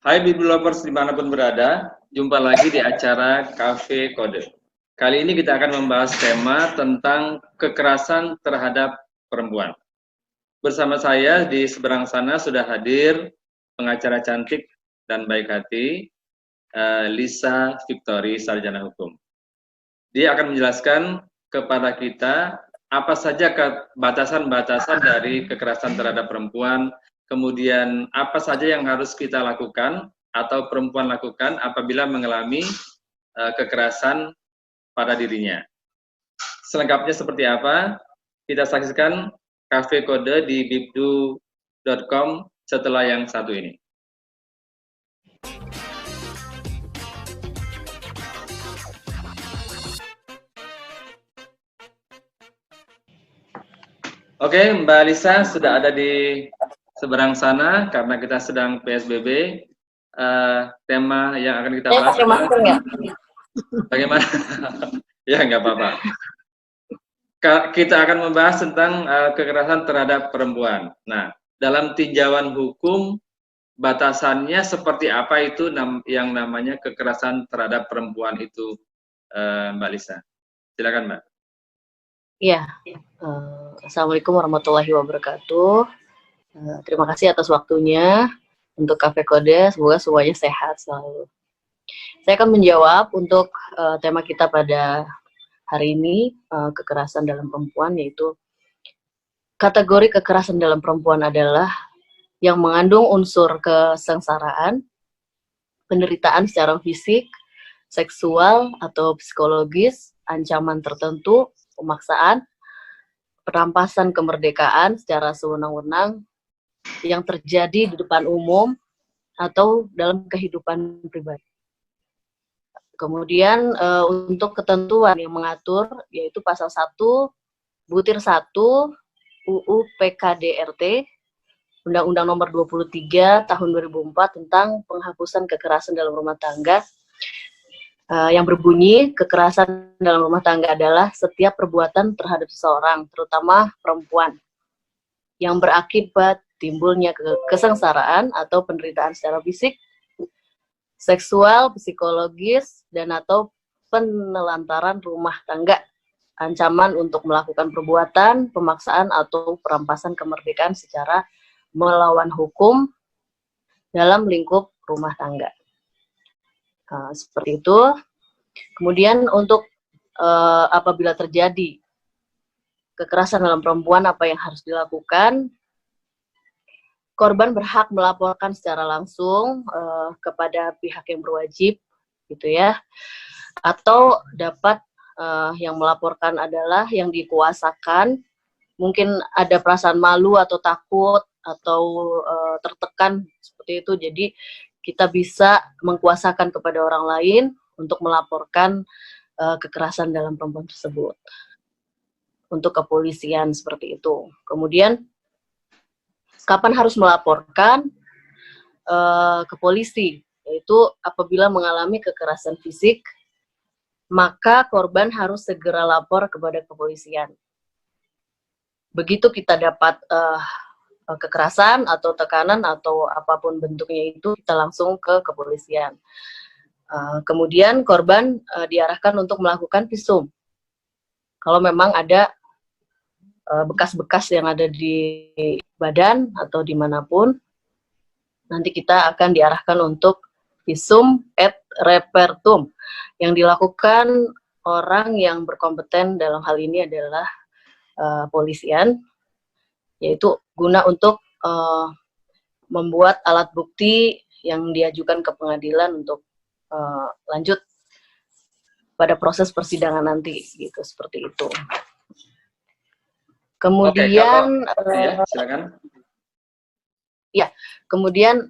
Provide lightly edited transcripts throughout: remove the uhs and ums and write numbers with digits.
Hai Biblovers dimanapun berada, jumpa lagi di acara Cafe Kode. Kali ini kita akan membahas tema tentang kekerasan terhadap perempuan. Bersama saya di seberang sana sudah hadir pengacara cantik dan baik hati, Lisa Victory, Sarjana Hukum. Dia akan menjelaskan kepada kita apa saja batasan-batasan dari kekerasan terhadap perempuan, kemudian apa saja yang harus kita lakukan atau perempuan lakukan apabila mengalami kekerasan pada dirinya. Selengkapnya seperti apa? Kita saksikan Cafe Kode di bibdu.com setelah yang satu ini. Oke, Mbak Lisa sudah ada di seberang sana karena kita sedang PSBB. Tema yang akan kita bahas adalah bagaimana ya nggak apa-apa. Kita akan membahas tentang kekerasan terhadap perempuan. Nah, dalam tinjauan hukum batasannya seperti apa itu yang namanya kekerasan terhadap perempuan itu, Mbak Lisa. Silakan, Mbak. Iya, Assalamualaikum warahmatullahi wabarakatuh. Terima kasih atas waktunya untuk Cafe Kode, semoga semuanya sehat selalu. Saya akan menjawab untuk tema kita pada hari ini, kekerasan dalam perempuan, yaitu kategori kekerasan dalam perempuan adalah yang mengandung unsur kesengsaraan, penderitaan secara fisik, seksual atau psikologis, ancaman tertentu, pemaksaan, perampasan kemerdekaan secara sewenang-wenang yang terjadi di depan umum atau dalam kehidupan pribadi. Kemudian untuk ketentuan yang mengatur yaitu pasal 1 butir 1 UU PKDRT Undang-Undang Nomor 23 Tahun 2004 tentang penghapusan kekerasan dalam rumah tangga, yang berbunyi kekerasan dalam rumah tangga adalah setiap perbuatan terhadap seseorang, terutama perempuan, yang berakibat timbulnya kesengsaraan atau penderitaan secara fisik, seksual, psikologis, dan atau penelantaran rumah tangga, ancaman untuk melakukan perbuatan, pemaksaan atau perampasan kemerdekaan secara melawan hukum dalam lingkup rumah tangga. Seperti itu. Kemudian untuk apabila terjadi kekerasan dalam perempuan, apa yang harus dilakukan? Korban berhak melaporkan secara langsung kepada pihak yang berwajib, gitu ya. Atau dapat yang melaporkan adalah yang dikuasakan. Mungkin ada perasaan malu atau takut atau tertekan seperti itu. Jadi kita bisa mengkuasakan kepada orang lain untuk melaporkan kekerasan dalam perempuan tersebut untuk kepolisian seperti itu. Kemudian kapan harus melaporkan ke polisi, yaitu apabila mengalami kekerasan fisik, maka korban harus segera lapor kepada kepolisian. Begitu kita dapat kekerasan atau tekanan atau apapun bentuknya itu, kita langsung ke kepolisian. Kemudian korban diarahkan untuk melakukan visum. Kalau memang ada bekas-bekas yang ada di badan atau dimanapun, nanti kita akan diarahkan untuk visum et repertum yang dilakukan orang yang berkompeten dalam hal ini adalah polisian, yaitu guna untuk membuat alat bukti yang diajukan ke pengadilan untuk lanjut pada proses persidangan nanti, gitu, seperti itu. Kemudian, silakan. Ya, kemudian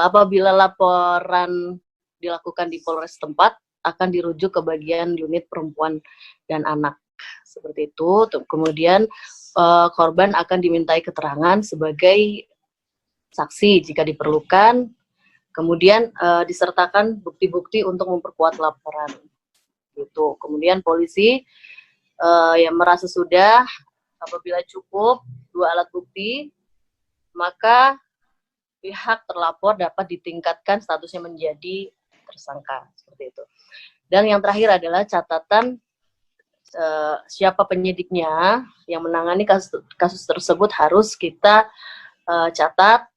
apabila laporan dilakukan di Polres tempat, akan dirujuk ke bagian unit perempuan dan anak, seperti itu. Kemudian korban akan dimintai keterangan sebagai saksi jika diperlukan. Kemudian disertakan bukti-bukti untuk memperkuat laporan. Gitu. Kemudian polisi yang merasa sudah, apabila cukup 2 alat bukti, maka pihak terlapor dapat ditingkatkan statusnya menjadi tersangka, seperti itu. Dan yang terakhir adalah catatan siapa penyidiknya yang menangani kasus tersebut harus kita catat.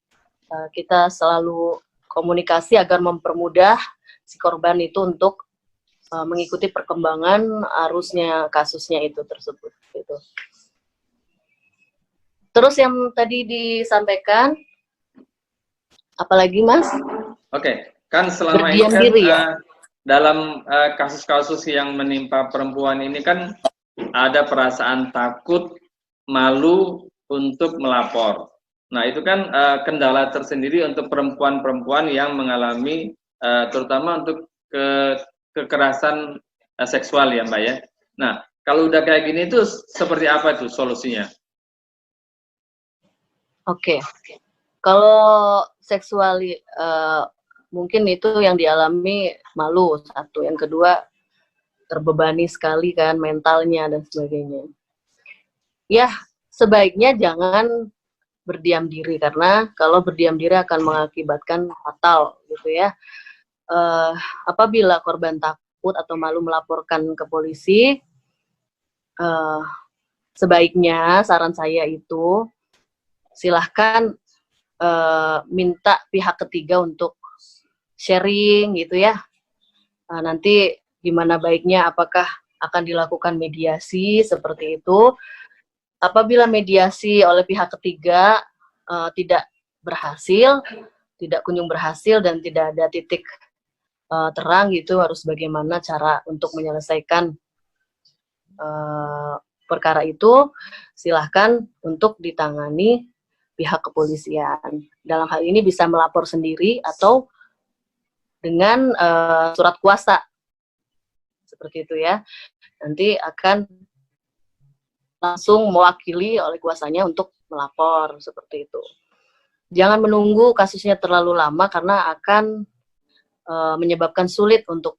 Kita selalu komunikasi agar mempermudah si korban itu untuk mengikuti perkembangan arusnya kasusnya itu tersebut. Gitu. Terus yang tadi disampaikan, apalagi Mas? Oke, kan selama ini Berdiam kan diri, ya? dalam kasus-kasus yang menimpa perempuan ini kan ada perasaan takut, malu untuk melapor. Nah, itu kan kendala tersendiri untuk perempuan-perempuan yang mengalami terutama untuk kekerasan seksual ya, Mbak ya. Nah, kalau udah kayak gini itu seperti apa itu solusinya? Oke. Kalau seksual mungkin itu yang dialami malu satu, yang kedua terbebani sekali kan mentalnya dan sebagainya. Ya, sebaiknya jangan berdiam diri, karena kalau berdiam diri akan mengakibatkan fatal gitu ya. Apabila korban takut atau malu melaporkan ke polisi, sebaiknya saran saya itu silahkan minta pihak ketiga untuk sharing gitu ya. Nanti gimana baiknya, apakah akan dilakukan mediasi seperti itu. Apabila mediasi oleh pihak ketiga tidak berhasil, tidak kunjung berhasil dan tidak ada titik terang gitu, harus bagaimana cara untuk menyelesaikan perkara itu, silahkan untuk ditangani pihak kepolisian. Dalam hal ini bisa melapor sendiri atau dengan surat kuasa, seperti itu ya. Nanti akan langsung mewakili oleh kuasanya untuk melapor, seperti itu. Jangan menunggu kasusnya terlalu lama karena akan menyebabkan sulit untuk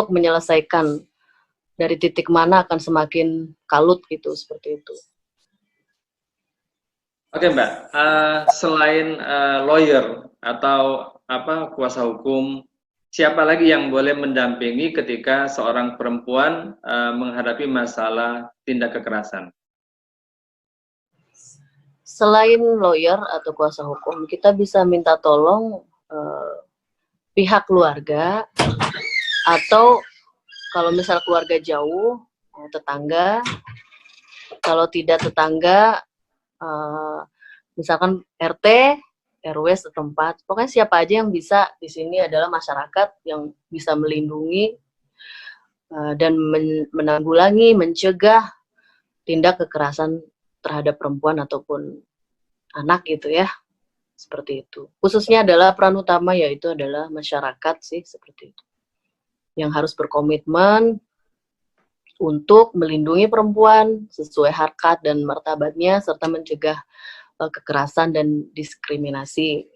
menyelesaikan. Dari titik mana akan semakin kalut gitu, seperti itu. Oke Mbak, selain lawyer atau kuasa hukum, siapa lagi yang boleh mendampingi ketika seorang perempuan menghadapi masalah tindak kekerasan? Selain lawyer atau kuasa hukum, kita bisa minta tolong pihak keluarga, atau kalau misal keluarga jauh, tetangga. Kalau tidak tetangga, misalkan RT, RW setempat. Pokoknya siapa aja yang bisa di sini adalah masyarakat yang bisa melindungi dan menanggulangi, mencegah tindak kekerasan terhadap perempuan ataupun anak gitu ya. Seperti itu. Khususnya adalah peran utama yaitu adalah masyarakat sih, seperti itu. Yang harus berkomitmen untuk melindungi perempuan sesuai harkat dan martabatnya, serta mencegah kekerasan dan diskriminasi.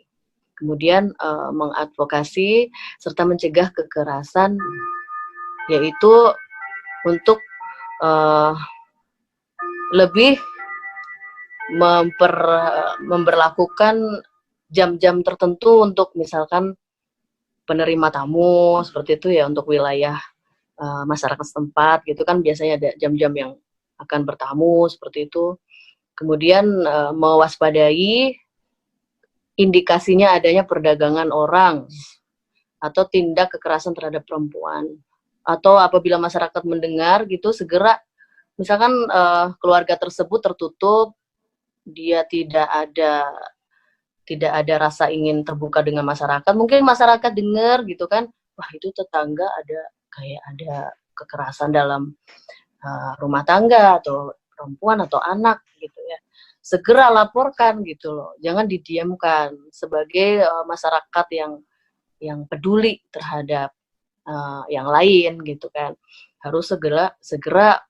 Kemudian mengadvokasi serta mencegah kekerasan, yaitu untuk lebih memberlakukan jam-jam tertentu untuk misalkan penerima tamu, seperti itu ya, untuk wilayah masyarakat setempat gitu kan, biasanya ada jam-jam yang akan bertamu, seperti itu. Kemudian mewaspadai indikasinya adanya perdagangan orang atau tindak kekerasan terhadap perempuan. Atau apabila masyarakat mendengar gitu, segera misalkan keluarga tersebut tertutup, dia tidak ada rasa ingin terbuka dengan masyarakat, mungkin masyarakat dengar gitu kan, wah itu tetangga ada kekerasan dalam rumah tangga atau perempuan atau anak gitu ya, segera laporkan gitu loh, jangan didiamkan. Sebagai masyarakat yang peduli terhadap yang lain gitu kan, harus segera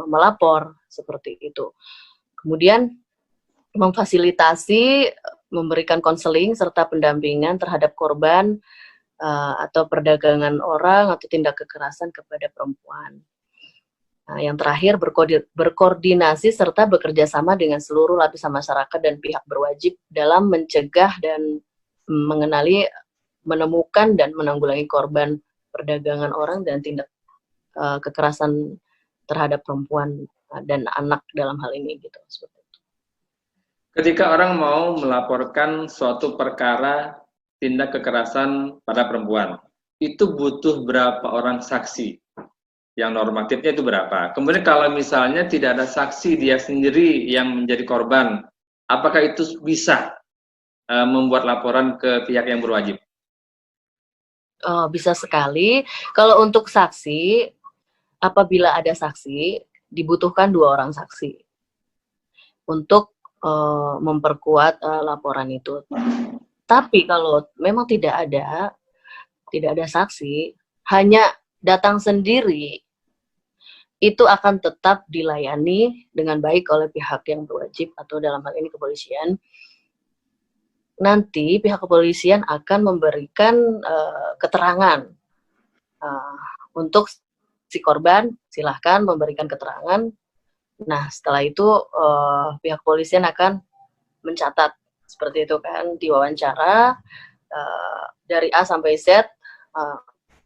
melapor, seperti itu. Kemudian memfasilitasi, memberikan konseling serta pendampingan terhadap korban atau perdagangan orang atau tindak kekerasan kepada perempuan. Nah, yang terakhir, berkoordinasi serta bekerja sama dengan seluruh lapisan masyarakat dan pihak berwajib dalam mencegah dan mengenali, menemukan dan menanggulangi korban perdagangan orang dan tindak kekerasan terhadap perempuan dan anak dalam hal ini gitu. Seperti itu. Ketika orang mau melaporkan suatu perkara tindak kekerasan pada perempuan, itu butuh berapa orang saksi? Yang normatifnya itu berapa? Kemudian kalau misalnya tidak ada saksi, dia sendiri yang menjadi korban, apakah itu bisa membuat laporan ke pihak yang berwajib? Bisa sekali. Kalau untuk saksi, apabila ada saksi, dibutuhkan 2 orang saksi untuk memperkuat laporan itu. Tapi kalau memang tidak ada saksi, hanya datang sendiri, itu akan tetap dilayani dengan baik oleh pihak yang berwajib atau dalam hal ini kepolisian. Nanti pihak kepolisian akan memberikan keterangan untuk si korban, silahkan memberikan keterangan. Nah, setelah itu pihak kepolisian akan mencatat seperti itu kan, diwawancara dari A sampai Z,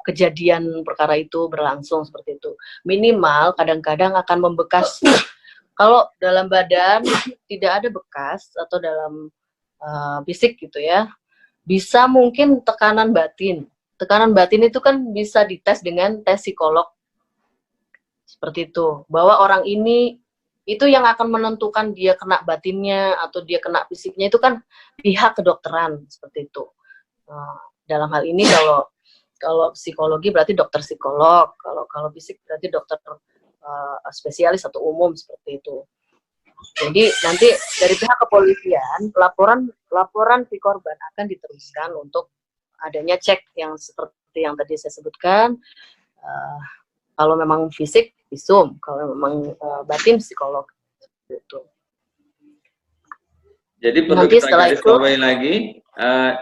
kejadian perkara itu berlangsung seperti itu. Minimal kadang-kadang akan membekas. Kalau dalam badan tidak ada bekas atau dalam fisik gitu ya, bisa mungkin tekanan batin. Tekanan batin itu kan bisa dites dengan tes psikolog. Seperti itu. Bahwa orang ini itu yang akan menentukan dia kena batinnya atau dia kena fisiknya itu kan pihak kedokteran seperti itu. Dalam hal ini kalau psikologi berarti dokter psikolog, kalau fisik berarti dokter spesialis atau umum seperti itu. Jadi nanti dari pihak kepolisian laporan si korban akan diteruskan untuk adanya cek yang seperti yang tadi saya sebutkan. Kalau memang fisik visum, kalau memang batin psikolog gitu. Jadi perlu Nanti kita garis itu, bawahi lagi,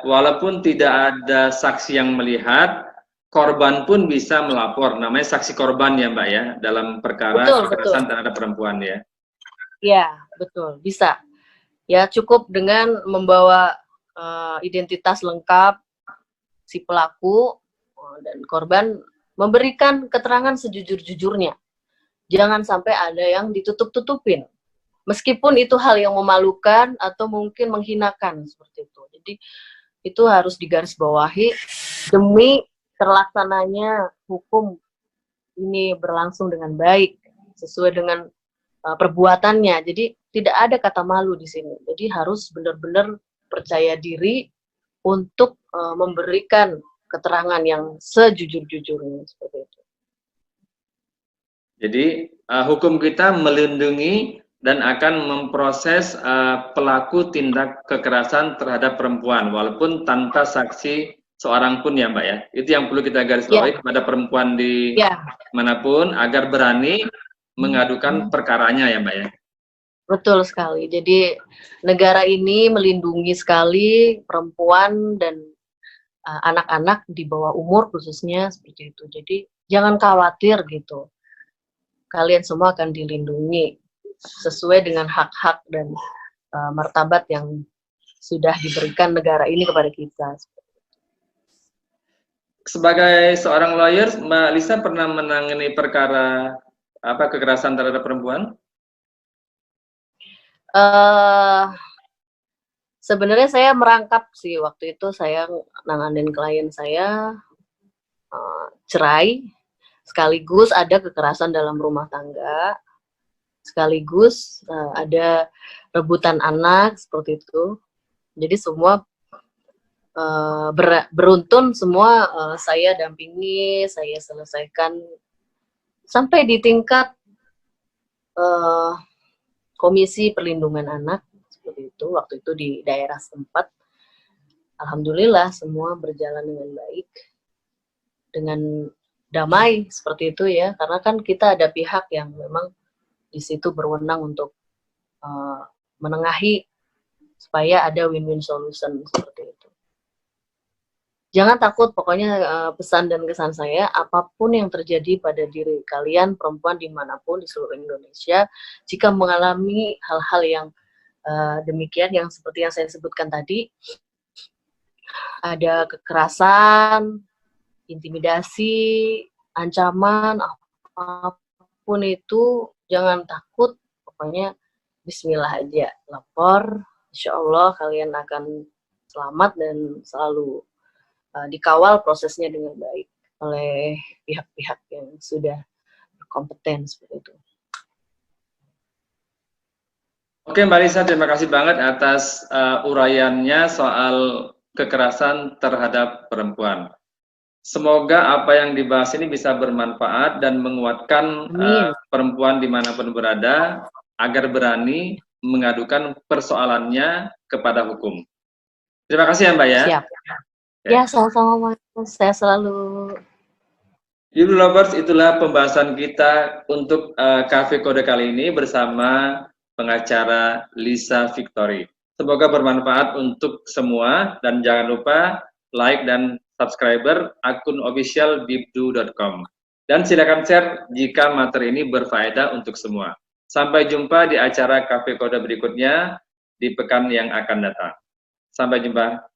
walaupun tidak ada saksi yang melihat, korban pun bisa melapor. Namanya saksi korban ya Mbak ya, dalam perkara kekerasan terhadap perempuan ya. Ya, betul, bisa. Ya, cukup dengan membawa identitas lengkap si pelaku dan korban, memberikan keterangan sejujur-jujurnya. Jangan sampai ada yang ditutup-tutupin. Meskipun itu hal yang memalukan atau mungkin menghinakan seperti itu. Jadi itu harus digarisbawahi demi terlaksananya hukum ini berlangsung dengan baik sesuai dengan perbuatannya. Jadi tidak ada kata malu di sini. Jadi harus benar-benar percaya diri untuk memberikan keterangan yang sejujur-jujurnya seperti itu. Jadi hukum kita melindungi dan akan memproses pelaku tindak kekerasan terhadap perempuan walaupun tanpa saksi seorang pun ya Mbak ya. Itu yang perlu kita garis bawahi kepada perempuan di manapun agar berani mengadukan perkaranya ya Mbak ya. Betul sekali. Jadi negara ini melindungi sekali perempuan dan anak-anak di bawah umur khususnya seperti itu. Jadi jangan khawatir gitu. Kalian semua akan dilindungi sesuai dengan hak-hak dan martabat yang sudah diberikan negara ini kepada kita. Sebagai seorang lawyer, Mbak Lisa pernah menangani perkara kekerasan terhadap perempuan? Sebenarnya saya merangkap sih waktu itu, saya nanganin klien saya cerai, sekaligus ada kekerasan dalam rumah tangga, sekaligus ada rebutan anak seperti itu. Jadi semua beruntun semua saya dampingi, saya selesaikan sampai di tingkat Komisi Perlindungan Anak seperti itu. Waktu itu di daerah setempat. Alhamdulillah semua berjalan dengan baik, dengan damai seperti itu ya. Karena kan kita ada pihak yang memang di situ berwenang untuk menengahi supaya ada win-win solution seperti itu. Jangan takut, pokoknya pesan dan kesan saya, apapun yang terjadi pada diri kalian, perempuan dimanapun di seluruh Indonesia, jika mengalami hal-hal yang demikian, yang seperti yang saya sebutkan tadi, ada kekerasan, intimidasi, ancaman, apapun itu, jangan takut, pokoknya bismillah aja, lapor, insya Allah kalian akan selamat dan selalu dikawal prosesnya dengan baik oleh pihak-pihak yang sudah berkompeten seperti itu. Oke Mbak Lisa, terima kasih banget atas uraiannya soal kekerasan terhadap perempuan. Semoga apa yang dibahas ini bisa bermanfaat dan menguatkan perempuan dimanapun berada agar berani mengadukan persoalannya kepada hukum. Terima kasih ya Mbak ya. Siap. Ya, sama-sama Mas. Saya selalu. Ibu Lovers, itulah pembahasan kita untuk Cafe Kode kali ini bersama pengacara Lisa Victory. Semoga bermanfaat untuk semua dan jangan lupa like dan subscriber akun official dibdu.com. Dan silakan share jika materi ini berfaedah untuk semua. Sampai jumpa di acara Cafe Kode berikutnya di pekan yang akan datang. Sampai jumpa.